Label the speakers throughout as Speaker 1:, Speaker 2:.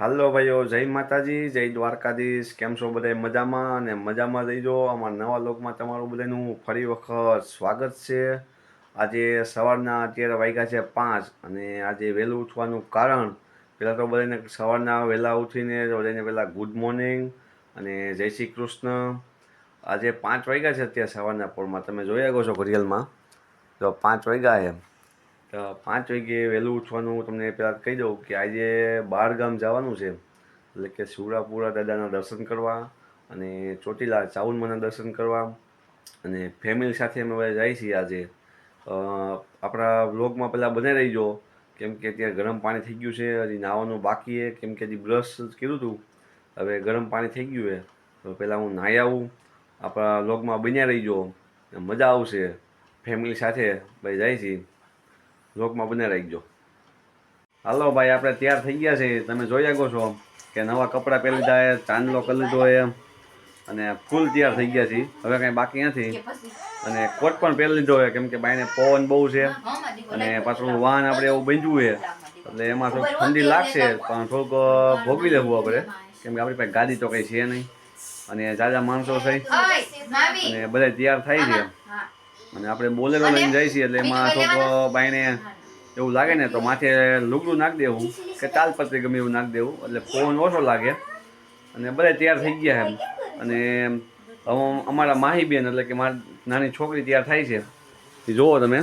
Speaker 1: હાલો ભાઈઓ, જય માતાજી, જય દ્વારકાધીશ. કેમ છો બધા? મજામાં અને મજામાં રહીજો. અમારા નવા લોકમાં તમારું બધાનું ફરી વખત સ્વાગત છે. આજે સવારના અત્યારે વાગ્યા છે 5 અને આજે વહેલું ઉઠવાનું કારણ પહેલાં તો બધાને સવારના વહેલા ઉઠીને બધાને પહેલાં ગુડ મોર્નિંગ અને જય શ્રી કૃષ્ણ. આજે 5 વાગ્યા છે અત્યારે સવારના પોરમાં. તમે જોઈ શકો છો ઘડિયાળમાં, તો 5 વાગ્યા છે. તો 5 વાગે વહેલું ઉઠવાનું તમને પહેલાં કહી દઉં કે આજે બહાર ગામ જવાનું છે, એટલે કે શિવરાપુરા દાદાના દર્શન કરવા અને ચોટીલા ચાવુંડમાના દર્શન કરવા અને ફેમિલી સાથે અમે બધા જઈએ છીએ. આજે આપણા વ્લોગમાં પહેલાં બને રહીજો, કેમ કે ત્યાં ગરમ પાણી થઈ ગયું છે. હજી નાહવાનું બાકી છે, કેમ કે હજી બ્રશ કર્યું હતું, હવે ગરમ પાણી થઈ ગયું છે. તો પહેલાં હું નાહી આવું. આપણા વ્લોગમાં બન્યા રહીજો, મજા આવશે. ફેમિલી સાથે ભાઈ જાય છીએ, વ્લોગમાં બને રાખજો. હાલો ભાઈ, આપણે તૈયાર થઈ ગયા છે. તમે જોઈ શકો છો કે નવા કપડાં પહેરી લીધા, ચાંદલો કરી લીધો હોય અને ફૂલ તૈયાર થઈ ગયા છીએ. હવે કાંઈ બાકી નથી અને કોટ પણ પહેરી લીધો હોય, કેમ કે બાયને પવન બહુ છે અને પાછું વાહન આપણે એવું બાંધ્યું છે, એટલે એમાં થોડુંક ઠંડી લાગશે, પણ થોડુંક ભોગવી લેવું આપણે, કેમ કે આપણી પાસે ગાડી તો કંઈ છે નહીં અને જાજા માણસો છે અને બધા તૈયાર થાય છે અને આપણે બોલેરો લઈને જઈએ છીએ, એટલે એમાં થોડુંક બાયને એવું લાગે ને તો માથે લુગડું નાખી દેવું કે તાલપત્રી ગમે એવું નાખી દેવું, એટલે પવન ઓછો લાગે. અને બધા તૈયાર થઈ ગયા એમ. અને હવે અમારા માહીબેન, એટલે કે મારી નાની છોકરી તૈયાર થાય છે. એ જુઓ તમે,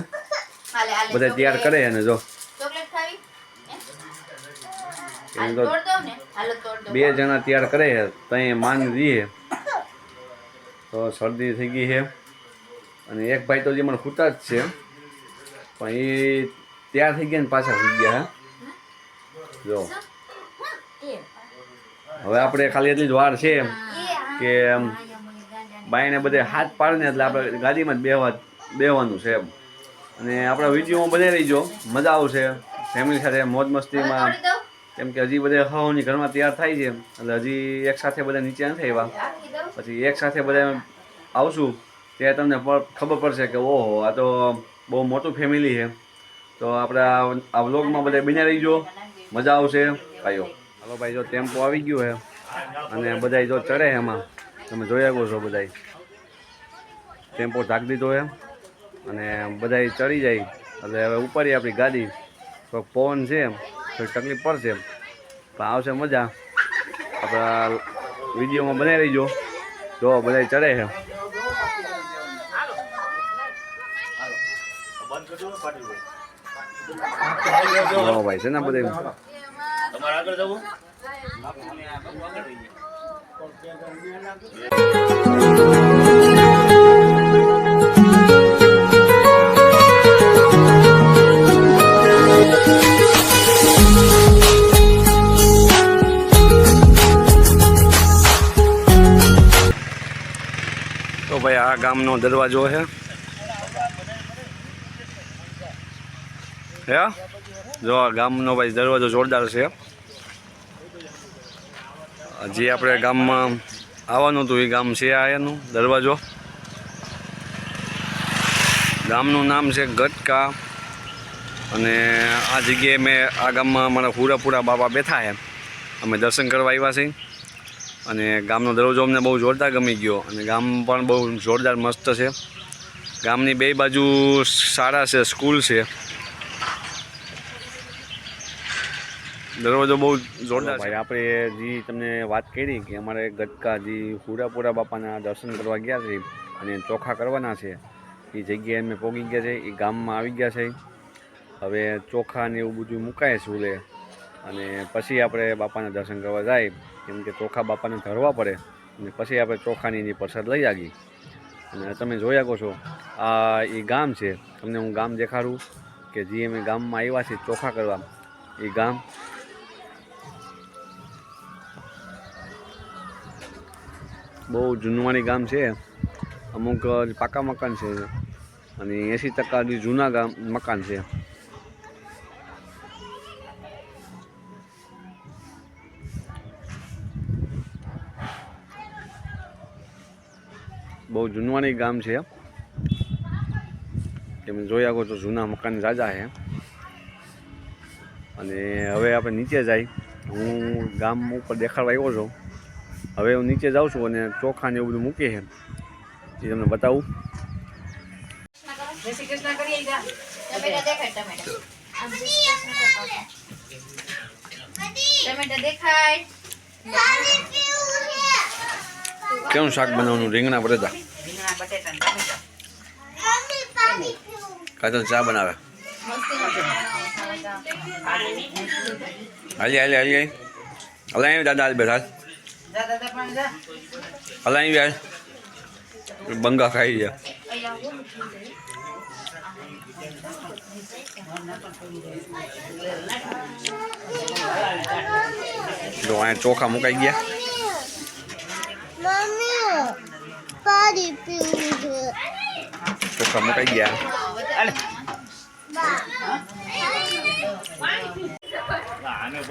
Speaker 1: બધા તૈયાર કરે. અને જો બે જણા તૈયાર કરે છે, ત્યાં માન રહીએ તો શરદી થઈ ગઈ છે. અને એક ભાઈ તો જે મને ખૂટા જ છે, પણ એ તૈયાર થઈ ગયા ને પાછા થઈ ગયા. જો હવે આપણે ખાલી એટલી જ વાર છે કે બાઈને બધે હાથ પાડે ને એટલે આપણે ગાડીમાં જ બેવાનું છે એમ. અને આપણા વિડીયોમાં બનાવી રહીજો, મજા આવશે ફેમિલી સાથે મોજ મસ્તીમાં, કેમ કે હજી બધા ખાવાની ઘરમાં તૈયાર થાય છે, એટલે હજી એક સાથે બધા નીચે નથી આવ્યા. પછી એક સાથે બધા આવશું ત્યારે તમને ખબર પડશે કે ઓહો, આ તો બહુ મોટું ફેમિલી છે. તો આપણે આ વ્લોગમાં બધા બન્યા રહીજો, મજા આવશે ભાઈઓ. હાલો ભાઈ, જો ટેમ્પો આવી ગયો છે અને બધા જો ચડે એમાં, તમે જોઈ શકો છો. બધા ટેમ્પો ઢાંકી દીધો છે અને બધા ચડી જાય, એટલે હવે ઉપાડીએ આપણી ગાડી. તો પવન છે, થોડી તકલીફ પડશે, પણ આવશે મજા. આપણા વિડીયોમાં બનાવી રહીજો. જો બધા ચડે છે. ભાઈ છે ને બધા તમારે આગળ જવું. તો ભાઈ આ ગામનો દરવાજો છે. હે જો આ ગામનો ભાઈ દરવાજો જોરદાર છે. જે આપણે ગામમાં આવવાનું હતું એ ગામ છે આ એનું દરવાજો. ગામનું નામ છે ગટકા. અને આ જગ્યાએ મેં આ ગામમાં અમારા હુરાપુરા બાપા બેઠા છે, અમે દર્શન કરવા આવ્યા છીએ. અને ગામનો દરવાજો અમને બહુ જોરદાર ગમી ગયો અને ગામ પણ બહુ જોરદાર મસ્ત છે. ગામની બે બાજુ શાળા છે, સ્કૂલ છે. દરવાજો બહુ જોરદાર ભાઈ. આપણે જે તમને વાત કરી કે અમારે ગટકા જે હુરાપુરા બાપાના દર્શન કરવા ગયા છે અને ચોખા કરવાના છે, એ જગ્યાએ અમે પહોંચી ગયા છે, એ ગામમાં આવી ગયા છે. હવે ચોખા ને એવું બધું મુકાય સુલે અને પછી આપણે બાપાના દર્શન કરવા જાય, કેમ કે ચોખા બાપાને ધરવા પડે અને પછી આપણે ચોખાની પ્રસાદ લઈ આવીએ. અને તમે જોઈ શકો છો આ એ ગામ છે. તમને હું ગામ દેખાડું કે જે અમે ગામમાં આવ્યા છીએ ચોખા કરવા. એ ગામ બહુ જૂનવાણી ગામ છે. અમુક પાકા મકાન છે અને 80% જૂના મકાન છે. બહુ જૂનવાણી ગામ છે. તમે જોઈ શકો છો જૂના મકાન રાજા છે. અને હવે આપણે નીચે જાય હું ગામ ઉપર દેખાડવા આવ્યો છું. હવે હું નીચે જાઉં છું અને ચોખા ને એવું બધું મૂકે છે એ તમને બતાવું. કેવું શાક બનાવવાનું? રીંગણા બટેટા. કાજલ ચા બનાવે. હાલી હાલી હાલી હલાવી દાદા હાલ બેઠા હલાવી હાલ બંગા ખાઈ ગયા. જો અહીંયા ચોખા મુકાઈ ગયા. ચોખા મુકાઈ ગયા.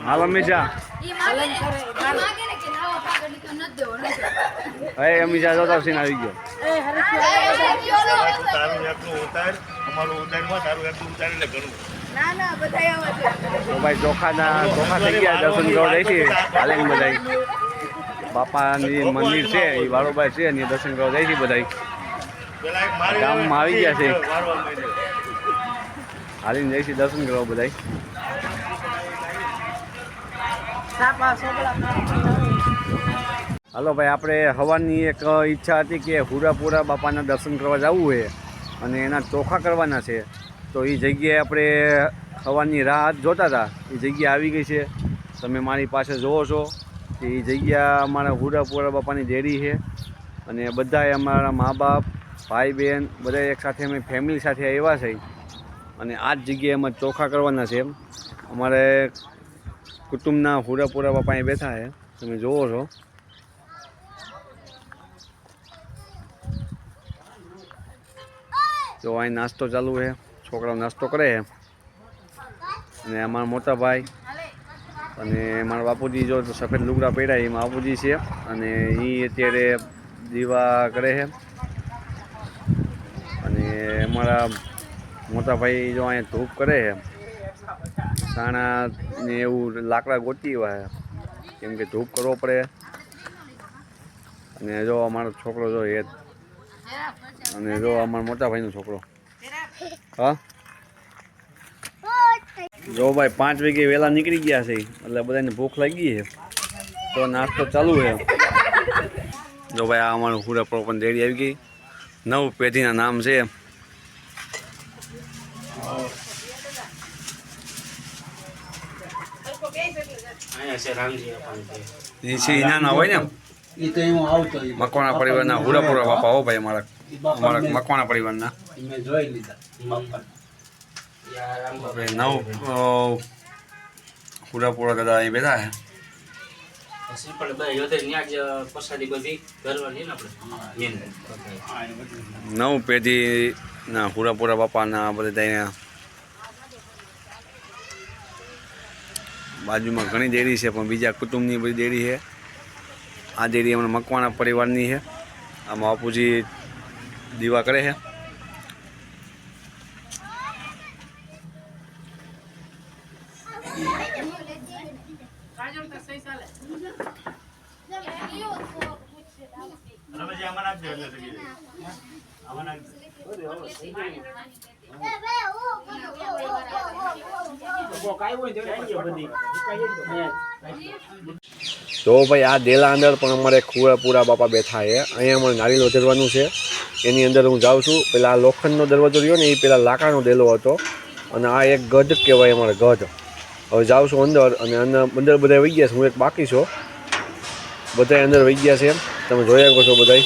Speaker 1: હાલો અમીશા. હવે અમીશા જોતા સીન આવી ગયો. તો ભાઈ ચોખા થઈ ગયા. દર્શન કરવા જાય છે હાલે બધા. બાપાની મંદિર છે એ વાળોભાઈ છે ને દર્શન કરવા જાય છે બધા. ગામમાં આવી ગયા છે. હાલીને જાય છે દર્શન કરવા બધા. હાલો ભાઈ, આપણે હવાની એક ઈચ્છા હતી કે હુરાપુરા બાપાના દર્શન કરવા જવું છે અને એના ચોખા કરવાના છે. તો એ જગ્યાએ આપણે હવાની રાહ જોતા હતા. એ જગ્યા આવી ગઈ છે. તમે મારી પાસે જુઓ છો કે એ જગ્યા અમારા હુરાપુરા બાપાની ડેરી છે અને બધાએ અમારા મા બાપ ભાઈ બહેન બધા એકસાથે અમે ફેમિલી સાથે આવ્યા છે અને આ જ જગ્યાએ અમે ચોખા કરવાના છે. અમારે કુટુંબના હુરાપુરા બાપા અહીં બેઠા છે, તમે જુઓ છો. તો અહીં નાસ્તો ચાલુ છે, છોકરાઓ નાસ્તો કરે છે અને અમારા મોટા ભાઈ અને મારા બાપુજી જો સફેદ લુગડા પહેર્યા એમાં બાપુજી છે અને એ અત્યારે દીવા કરે છે. અને અમારા મોટા ભાઈ જો અહીંયા ધૂપ કરે છે. સાણા ને એવું લાકડા ગોતી હોય કેમ કે ધૂપ કરવો પડે. અને જો અમારો છોકરો જો એ અને જો અમારા મોટા ભાઈનો છોકરો. હા જો ભાઈ 5 વાગે વહેલા નીકળી ગયા છે એટલે બધાને ભૂખ લાગી છે તો નાસ્તો ચાલુ છે. જો ભાઈ આ અમારું હુરાપુરા પણ ડેરી આવી ગઈ. 9 પેઢીના નામ છે. નાના હોય ને મકવાણા પરિવારના હુરાપુરા બાપા હો ભાઈ. અમારા મકવાણા પરિવારના 9 હુરાપુરા દાદા અહીં બેઠા છે. 9 પેઢીના હુરાપુરા બાપાના બધા અહીંયા બાજુમાં ઘણી ડેરી છે પણ બીજા કુટુંબની બધી ડેરી છે. આ ડેરી અમારા મકવાણા પરિવારની છે. આમાં બાપુજી દીવા કરે છે. તો ભાઈ આ ડેલા અંદર પણ અમારે હુરાપુરા બાપા બેઠા છે. અહીંયા અમારે નારિયેળ વધરવાનું છે. એની અંદર હું જાઉં છું. પેલા લોખંડનો દરવાજો રહ્યો ને એ પેલા લાકડાનો ડેલો હતો અને આ એક ગઢ કહેવાય અમારે ગઢ. હવે જાઉં છું અંદર અને અંદર બધા વહી ગયા છે. હું એક બાકી છો. બધા અંદર વહી ગયા છે. તમે જોઈ શકો છો બધા.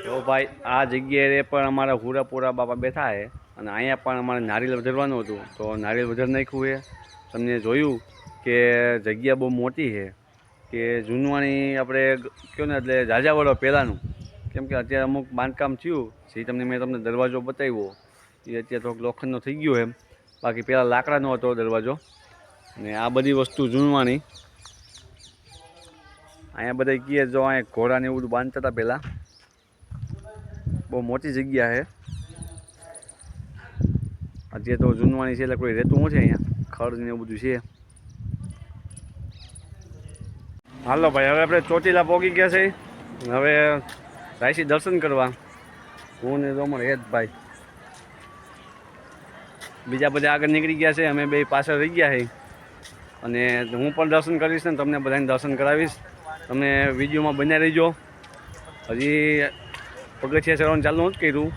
Speaker 1: તો ભાઈ આ જગ્યાએ પણ અમારા હુરાપુરા બાપા બેઠા છે અને અહીંયા પણ અમારે નારિયેળ વધરવાનું હતું તો નારિયેળ વધારી નાખ્યું છે. તમને જોયું કે જગ્યા બહુ મોટી છે, કે જૂનવાણી આપણે કહ્યું ને એટલે ઝાઝા વર્ષ પહેલાંનું. કેમ કે અત્યારે અમુક બાંધકામ થયું જે મેં તમને દરવાજો બતાવ્યો એ અત્યારે થોડોક લોખંડનો થઈ ગયો એમ, બાકી પહેલાં લાકડાનો હતો દરવાજો. અને આ બધી વસ્તુ જૂનવાણી. અહીંયા બધા કહે જો અહીંયા ઘોડાને એવું બધું બાંધતા હતા પહેલાં. બહુ મોટી જગ્યા છે. અત્યારે તો જૂનવાણી છે એટલે કોઈ રહેતું નથી અહીંયા, ખડ ને એવું બધું છે. હાલો ભાઈ, હવે આપણે ચોટીલા પહોંચી ગયા છે. હવે રાયસી દર્શન કરવા. હું ને રોમણ હેતભાઈ બીજા બધા આગળ નીકળી ગયા છે, અમે બે પાછળ રહી ગયા છે. અને હું પણ દર્શન કરીશ ને તમને બધાને દર્શન કરાવીશ. તમે વિડીયોમાં બન્યા રહીજો. હજી પગથિયા ચડવાનું ચાલુ નથી કર્યું,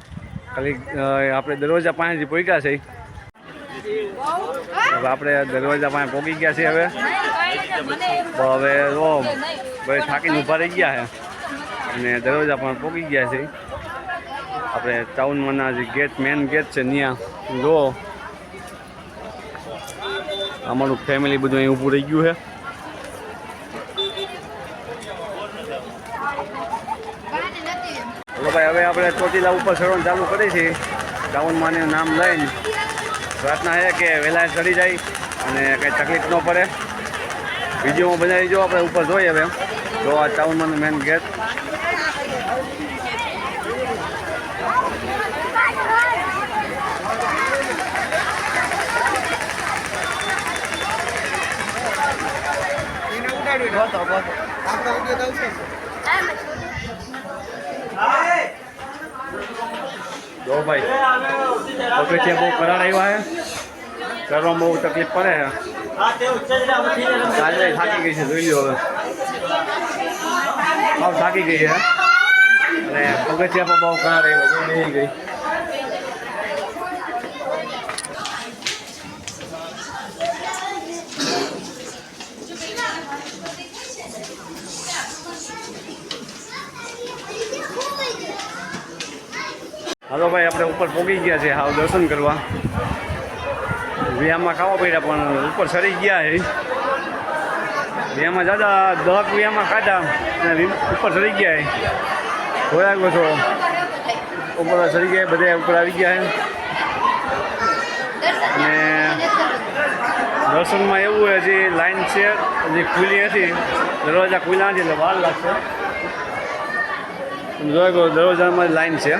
Speaker 1: ખાલી આપણે દરવાજા પાસેથી પહોંચ્યા છે. હવે આપણે દરવાજા પાસે પહોંચી ગયા છીએ. હવે ભાઈ થાકીને ઊભા રહી ગયા છે અને દરવાજા પણ પહોંચી ગયા છે. આપણે ટાઉનમાંના જે ગેટ મેન ગેટ છે ત્યાં જો અમારું ફેમિલી બધું અહીં ઊભું રહી ગયું છે. તો ભાઈ હવે આપણે ચોટીલા ઉપર ચડવાનું ચાલુ કરીએ છીએ. ટાઉનમાં નામ લઈને પ્રાર્થના છે કે વહેલા ચડી જાય અને કંઈ તકલીફ ન પડે. વિડીયોમાં બનાવી જો આપણે ઉપર જોઈએ. હવે જો આ ટાઉનમાંનું મેન ગેટ. જો ભાઈ પગથિયા બહુ કરાર આવ્યા છે, કરવામાં બહુ તકલીફ પડે છે. આજે થાકી ગઈ છે, જોઈ લો. હવે બહુ થાકી ગઈ છે અને પગથિયા પણ બહુ કરાર આવ્યા છે, ગઈ. હાલો ભાઈ, આપણે ઉપર પહોંચી ગયા છે હાવ દર્શન કરવા. વ્યાયામમાં ખાવા પડ્યા પણ ઉપર ચડી ગયા છે. વ્યાયામમાં દાદા 10 વ્યાયામમાં ખાધા અને ઉપર ચડી ગયા છે. જોયા છો ઉપર ચડી ગયા, બધા ઉપર આવી ગયા છે. અને દર્શનમાં એવું હોય હજી લાઈન છે, હજી ખુલ્લી નથી, દરવાજા ખુલ્લા નથી એટલે વાર લાગશે. જોયા દરવાજામાં લાઈન છે.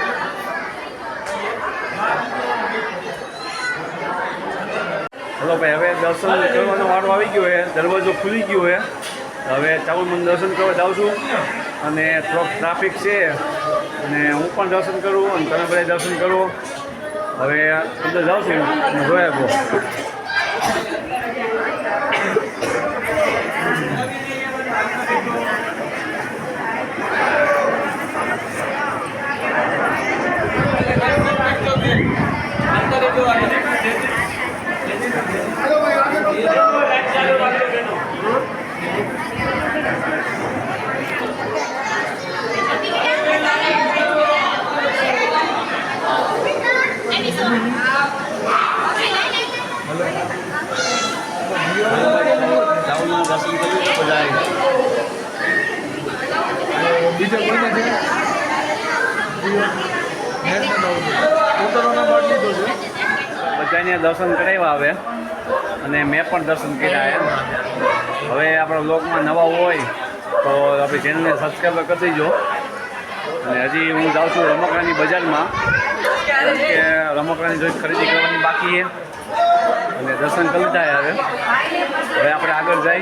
Speaker 1: હલો ભાઈ, હવે દર્શન કરવાનો વારો આવી ગયો છે. દરવાજો ખુલી ગયો છે. હવે ટાઉનમાં દર્શન કરવા જાઉં છું અને થોડોક ટ્રાફિક છે અને હું પણ દર્શન કરું અને તમે બધા દર્શન કરો. હવે અંદર જાઉં છું અને જોયા ગો. બધાને દર્શન કરાવ્યા હવે અને મેં પણ દર્શન કર્યા. હવે આપણા બ્લોગમાં નવા હોય તો આપણી ચેનલને સબસ્ક્રાઈબ કરી દેજો. અને હજી હું જાઉં છું રમકડાની બજારમાં, કારણ કે રમકડાની જોઈ ખરીદી કરવાની બાકી છે અને દર્શન કરી લીધા. હવે આપણે આગળ જઈ.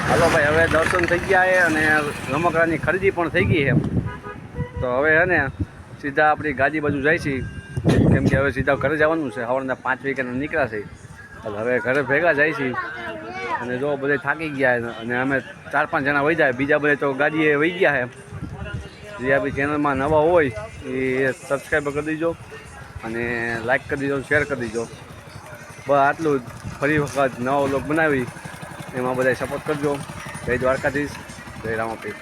Speaker 1: હાલો ભાઈ, હવે દર્શન થઈ ગયા છે અને રમકડાની ખરીદી પણ થઈ ગઈ છે. તો હવે છે ને સીધા આપણી ગાડી બાજુ જાય છે, કેમ કે હવે સીધા ઘરે જવાનું છે. સવારના 5 વાગ્યાના નીકળ્યા છે એટલે હવે ઘરે ભેગા જાય છે. અને જો બધે થાકી ગયા અને અમે 4-5 જણા વહી જાય, બીજા બધે તો ગાડીએ વહી ગયા છે. જે આપણી ચેનલમાં નવા હોય એ સબસ્ક્રાઈબ કરી દેજો અને લાઈક કરી દેજો, શેર કરી દેજો. બસ આટલું જ. ફરી વખત નવો વ્લોગ બનાવી એમાં બધા સપોર્ટ કરજો. જય દ્વારકાધીશ, જય રામાપીર.